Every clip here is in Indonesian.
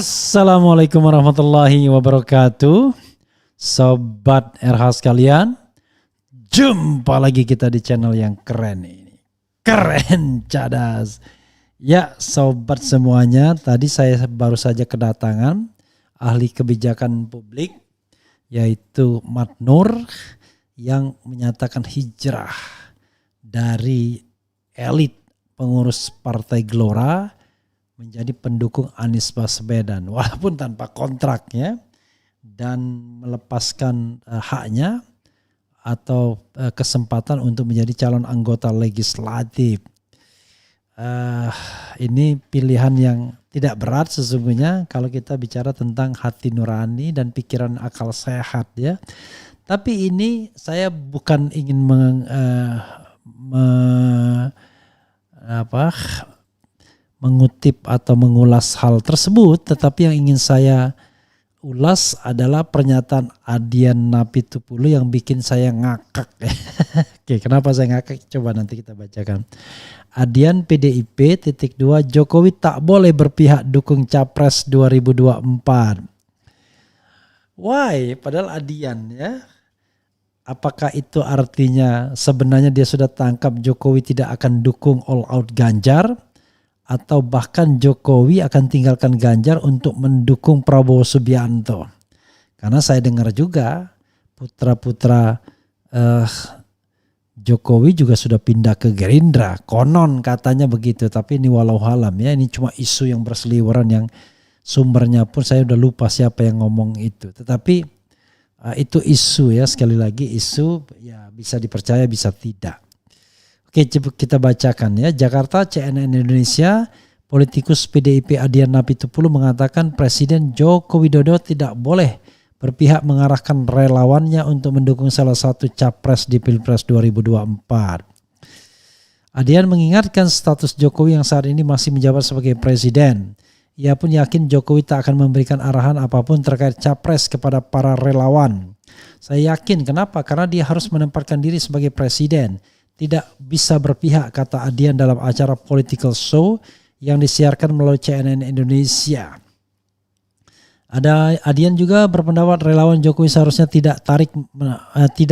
Assalamualaikum warahmatullahi wabarakatuh. Sobat RH sekalian, jumpa lagi kita di channel yang keren ini. Keren cadas. Ya sobat semuanya, tadi saya baru saja kedatangan ahli kebijakan publik yaitu Mat Nur yang menyatakan hijrah dari elit pengurus Partai Gelora menjadi pendukung Anies Baswedan walaupun tanpa kontraknya dan melepaskan haknya atau kesempatan untuk menjadi calon anggota legislatif. Ini pilihan yang tidak berat sesungguhnya kalau kita bicara tentang hati nurani dan pikiran akal sehat ya. Tapi ini saya bukan ingin mengutip atau mengulas hal tersebut, tetapi yang ingin saya ulas adalah pernyataan Adian Napitupulu yang bikin saya ngakak. Oke, kenapa saya ngakak? Coba nanti kita bacakan. Adian PDIP _2 Jokowi tak boleh berpihak dukung Capres 2024. Why? Padahal Adian ya. Apakah itu artinya sebenarnya dia sudah tangkap Jokowi tidak akan dukung all out Ganjar? Atau bahkan Jokowi akan tinggalkan Ganjar untuk mendukung Prabowo Subianto. Karena saya dengar juga putra-putra Jokowi juga sudah pindah ke Gerindra. Konon katanya begitu, tapi ini walau alam ya. Ini cuma isu yang berseliweran yang sumbernya pun saya udah lupa siapa yang ngomong itu. Tetapi itu isu ya, sekali lagi isu ya, bisa dipercaya bisa tidak. Oke, kita bacakan ya. Jakarta, CNN Indonesia, politikus PDIP Adian Napitupulu mengatakan Presiden Joko Widodo tidak boleh berpihak mengarahkan relawannya untuk mendukung salah satu capres di Pilpres 2024. Adian mengingatkan status Jokowi yang saat ini masih menjabat sebagai presiden. Ia pun yakin Jokowi tak akan memberikan arahan apapun terkait capres kepada para relawan. Saya yakin, kenapa? Karena dia harus menempatkan diri sebagai presiden. Tidak bisa berpihak, kata Adian dalam acara political show yang disiarkan melalui CNN Indonesia. Adian juga berpendapat relawan Jokowi seharusnya tidak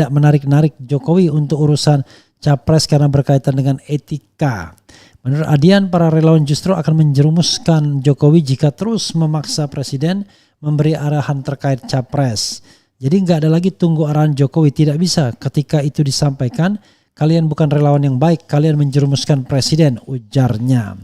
menarik-narik Jokowi untuk urusan capres karena berkaitan dengan etika. Menurut Adian, para relawan justru akan menjerumuskan Jokowi jika terus memaksa presiden memberi arahan terkait capres. Jadi nggak ada lagi tunggu arahan Jokowi, tidak bisa. Ketika itu disampaikan, kalian bukan relawan yang baik, kalian menjerumuskan presiden, ujarnya.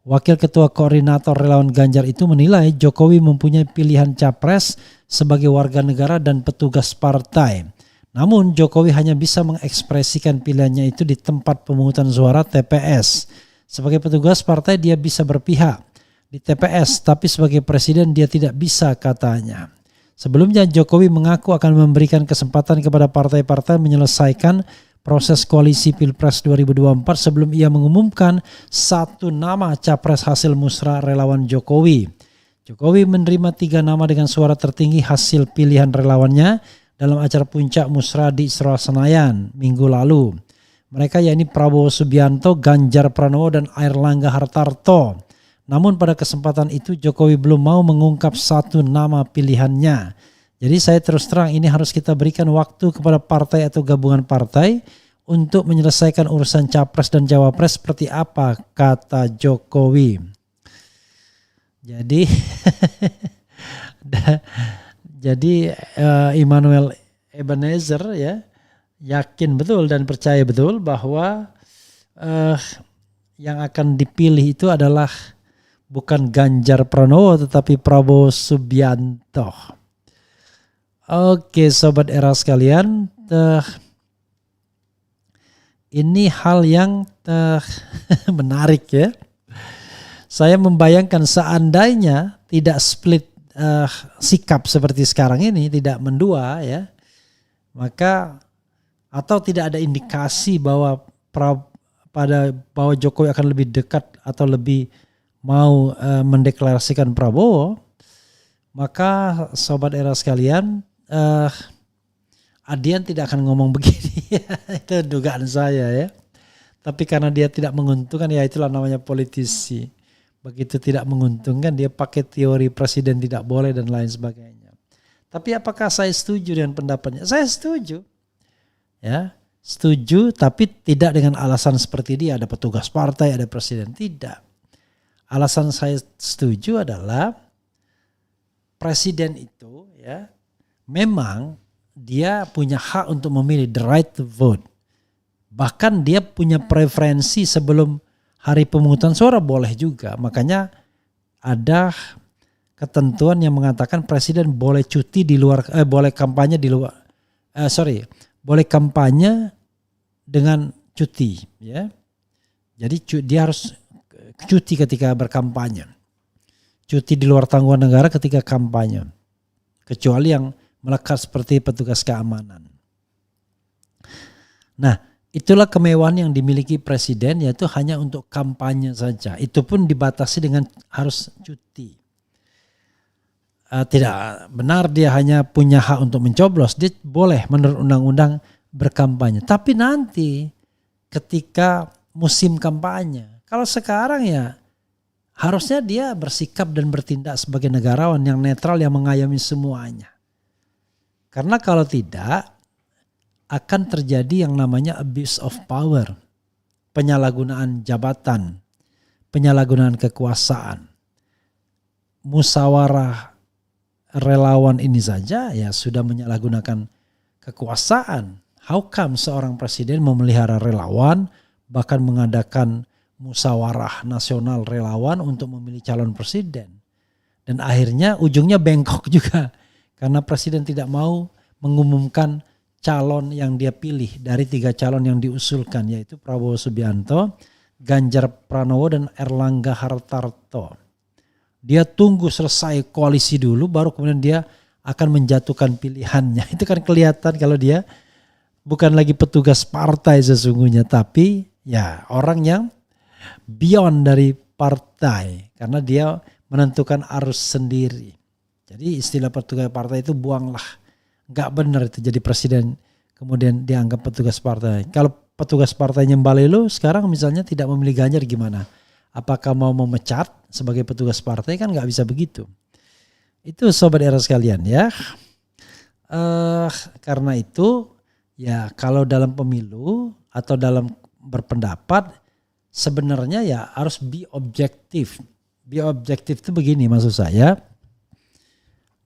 Wakil Ketua Koordinator Relawan Ganjar itu menilai Jokowi mempunyai pilihan capres sebagai warga negara dan petugas partai. Namun Jokowi hanya bisa mengekspresikan pilihannya itu di tempat pemungutan suara TPS. Sebagai petugas partai dia bisa berpihak di TPS, tapi sebagai presiden dia tidak bisa, katanya. Sebelumnya Jokowi mengaku akan memberikan kesempatan kepada partai-partai menyelesaikan proses koalisi Pilpres 2024 sebelum ia mengumumkan satu nama capres hasil musrah relawan Jokowi. Jokowi menerima 3 nama dengan suara tertinggi hasil pilihan relawannya dalam acara puncak musrah di Istora Senayan minggu lalu. Mereka yakni Prabowo Subianto, Ganjar Pranowo, dan Airlangga Hartarto. Namun pada kesempatan itu Jokowi belum mau mengungkap satu nama pilihannya. Jadi saya terus terang ini harus kita berikan waktu kepada partai atau gabungan partai untuk menyelesaikan urusan capres dan cawapres seperti apa, kata Jokowi. Jadi Immanuel Ebenezer ya yakin betul dan percaya betul bahwa yang akan dipilih itu adalah bukan Ganjar Pranowo tetapi Prabowo Subianto. Oke sobat era sekalian, ini hal yang menarik ya. Saya membayangkan seandainya tidak split sikap seperti sekarang ini, tidak mendua ya, maka atau tidak ada indikasi bahwa Jokowi akan lebih dekat atau lebih mau mendeklarasikan Prabowo, maka sobat era sekalian, Adian tidak akan ngomong begini. Itu dugaan saya ya. Tapi karena dia tidak menguntungkan, ya itulah namanya politisi. begitu tidak menguntungkan dia pakai teori presiden tidak boleh dan lain sebagainya. Tapi apakah saya setuju dengan pendapatnya? Saya setuju. Ya, setuju tapi tidak dengan alasan seperti dia ada petugas partai, ada presiden, tidak. Alasan saya setuju adalah presiden itu ya memang dia punya hak untuk memilih, the right to vote. Bahkan dia punya preferensi sebelum hari pemungutan suara boleh juga. Makanya ada ketentuan yang mengatakan presiden boleh cuti di luar, boleh kampanye di luar, boleh kampanye dengan cuti, ya. Jadi dia harus cuti ketika berkampanye, cuti di luar tanggungan negara ketika kampanye, kecuali yang melekat seperti petugas keamanan. Nah, itulah kemewahan yang dimiliki presiden, yaitu hanya untuk kampanye saja. Itu pun dibatasi dengan harus cuti. Tidak benar dia hanya punya hak untuk mencoblos, dia boleh menurut undang-undang berkampanye. Tapi nanti ketika musim kampanye, kalau sekarang ya harusnya dia bersikap dan bertindak sebagai negarawan yang netral yang mengayomi semuanya. Karena kalau tidak akan terjadi yang namanya abuse of power, penyalahgunaan jabatan, penyalahgunaan kekuasaan. Musyawarah relawan ini saja ya sudah menyalahgunakan kekuasaan. How come seorang presiden memelihara relawan, bahkan mengadakan musyawarah nasional relawan untuk memilih calon presiden. Dan akhirnya ujungnya bengkok juga. Karena presiden tidak mau mengumumkan calon yang dia pilih dari 3 calon yang diusulkan, yaitu Prabowo Subianto, Ganjar Pranowo, dan Erlangga Hartarto. Dia tunggu selesai koalisi dulu baru kemudian dia akan menjatuhkan pilihannya. Itu kan kelihatan kalau dia bukan lagi petugas partai sesungguhnya, tapi ya orang yang beyond dari partai karena dia menentukan arus sendiri. Jadi istilah petugas partai itu buanglah. Gak benar itu jadi presiden kemudian dianggap petugas partai. Kalau petugas partainya Mbalelo sekarang misalnya tidak memilih Ganjar gimana? Apakah mau memecat sebagai petugas partai? Kan gak bisa begitu. Itu sobat era sekalian ya. Karena itu ya kalau dalam pemilu atau dalam berpendapat sebenarnya ya harus be objektif. Be objektif itu begini maksud saya.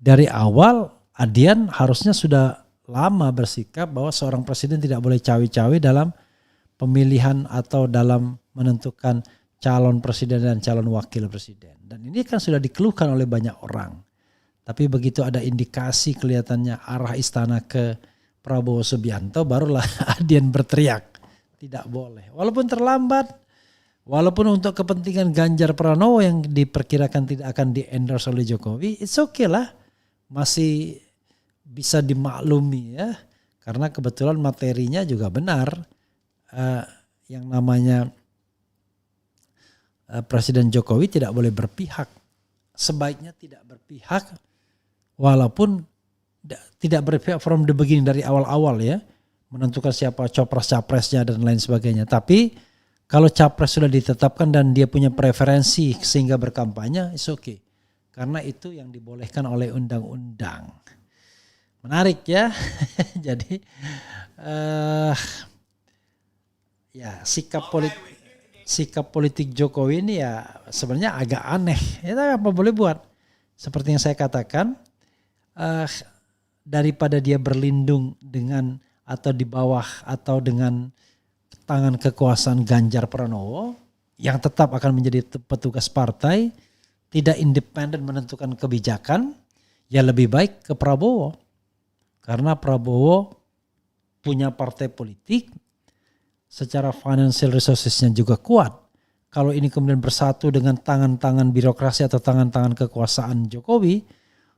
Dari awal Adian harusnya sudah lama bersikap bahwa seorang presiden tidak boleh cawe-cawe dalam pemilihan atau dalam menentukan calon presiden dan calon wakil presiden. Dan ini kan sudah dikeluhkan oleh banyak orang. Tapi begitu ada indikasi kelihatannya arah istana ke Prabowo Subianto, barulah Adian berteriak. Tidak boleh. Walaupun terlambat, walaupun untuk kepentingan Ganjar Pranowo yang diperkirakan tidak akan di-endorse oleh Jokowi, it's okay lah. Masih bisa dimaklumi ya. Karena kebetulan materinya juga benar. Yang namanya Presiden Jokowi tidak boleh berpihak. Sebaiknya tidak berpihak walaupun tidak berpihak from the beginning dari awal-awal ya. Menentukan siapa capres-capresnya dan lain sebagainya. Tapi kalau capres sudah ditetapkan dan dia punya preferensi sehingga berkampanye, it's okay. Karena itu yang dibolehkan oleh undang-undang. Menarik ya. Jadi ya sikap politik Jokowi ini ya sebenarnya agak aneh. Ya tapi apa boleh buat. Seperti yang saya katakan, daripada dia berlindung dengan atau di bawah atau dengan tangan kekuasaan Ganjar Pranowo yang tetap akan menjadi petugas partai, tidak independen menentukan kebijakan, ya lebih baik ke Prabowo. Karena Prabowo punya partai politik, secara financial resourcesnya juga kuat. Kalau ini kemudian bersatu dengan tangan-tangan birokrasi atau tangan-tangan kekuasaan Jokowi,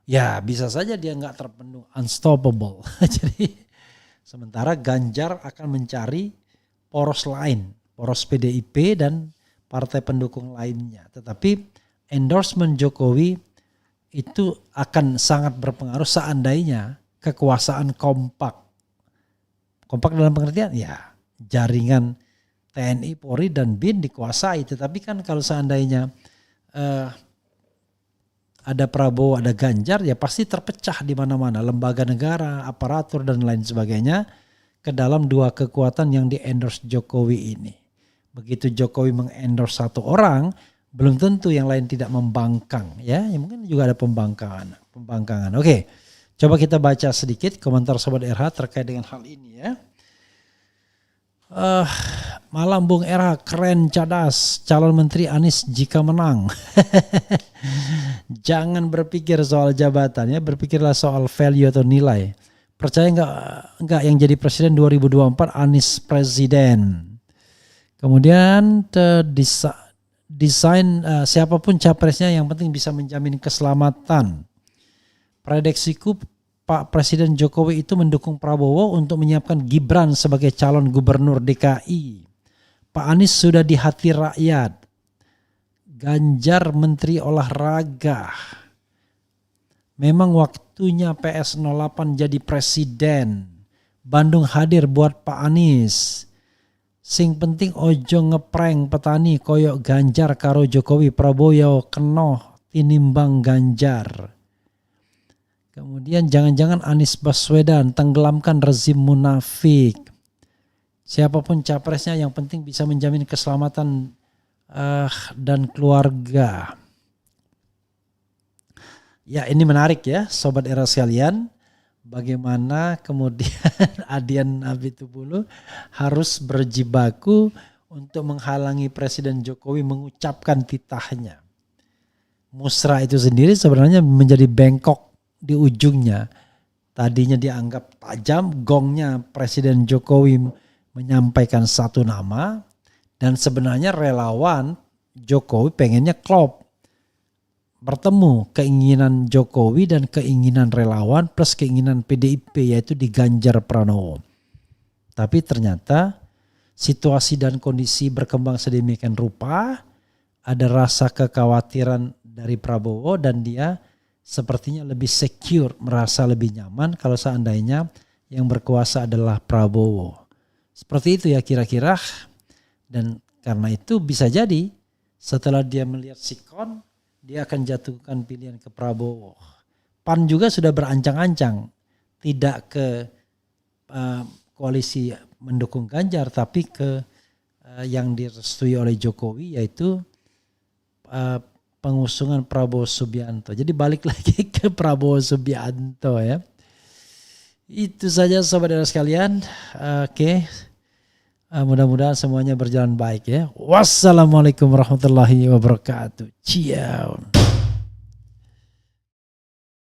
ya bisa saja dia nggak terpenuh, unstoppable. Jadi sementara Ganjar akan mencari poros lain, poros PDIP dan partai pendukung lainnya. Tetapi endorsement Jokowi itu akan sangat berpengaruh seandainya kekuasaan kompak. Kompak dalam pengertian ya jaringan TNI, Polri dan BIN dikuasai. Tetapi kan kalau seandainya ada Prabowo, ada Ganjar, ya pasti terpecah di mana-mana, lembaga negara, aparatur dan lain sebagainya ke dalam dua kekuatan yang di-endorse Jokowi ini. Begitu Jokowi mengendorse satu orang, belum tentu yang lain tidak membangkang, ya mungkin juga ada pembangkangan. Oke, coba kita baca sedikit komentar Sobat RH terkait dengan hal ini ya. Malam Bung RH, keren, cadas, calon menteri Anies jika menang. Jangan berpikir soal jabatan ya, berpikirlah soal value atau nilai. Percaya nggak yang jadi presiden 2024 Anies presiden. Kemudian desain siapapun capresnya yang penting bisa menjamin keselamatan. Prediksiku Pak Presiden Jokowi itu mendukung Prabowo untuk menyiapkan Gibran sebagai calon gubernur DKI. Pak Anies sudah di hati rakyat. Ganjar Menteri Olahraga. Memang waktunya PS08 jadi presiden. Bandung hadir buat Pak Anies. Sing penting ojo ngeprank petani koyok Ganjar karo Jokowi. Prabowo kenoh tinimbang Ganjar. Kemudian jangan-jangan Anies Baswedan tenggelamkan rezim munafik. Siapapun capresnya yang penting bisa menjamin keselamatan dan keluarga. Ya ini menarik ya Sobat Era sekalian. Bagaimana kemudian Adian Apitupulu harus berjibaku untuk menghalangi Presiden Jokowi mengucapkan titahnya. Musra itu sendiri sebenarnya menjadi bengkok di ujungnya. Tadinya dianggap tajam, gongnya Presiden Jokowi menyampaikan satu nama dan sebenarnya relawan Jokowi pengennya klop. Bertemu keinginan Jokowi dan keinginan relawan plus keinginan PDIP yaitu di Ganjar Pranowo. Tapi ternyata situasi dan kondisi berkembang sedemikian rupa, ada rasa kekhawatiran dari Prabowo dan dia sepertinya lebih secure, merasa lebih nyaman kalau seandainya yang berkuasa adalah Prabowo. Seperti itu ya kira-kira. Dan karena itu bisa jadi setelah dia melihat sikon, dia akan jatuhkan pilihan ke Prabowo. PAN juga sudah berancang-ancang tidak ke koalisi mendukung Ganjar tapi ke yang direstui oleh Jokowi yaitu pengusungan Prabowo Subianto. Jadi balik lagi ke Prabowo Subianto ya. Itu saja Sobat Era sekalian. Oke. Mudah-mudahan semuanya berjalan baik ya. Wassalamualaikum warahmatullahi wabarakatuh. Ciao.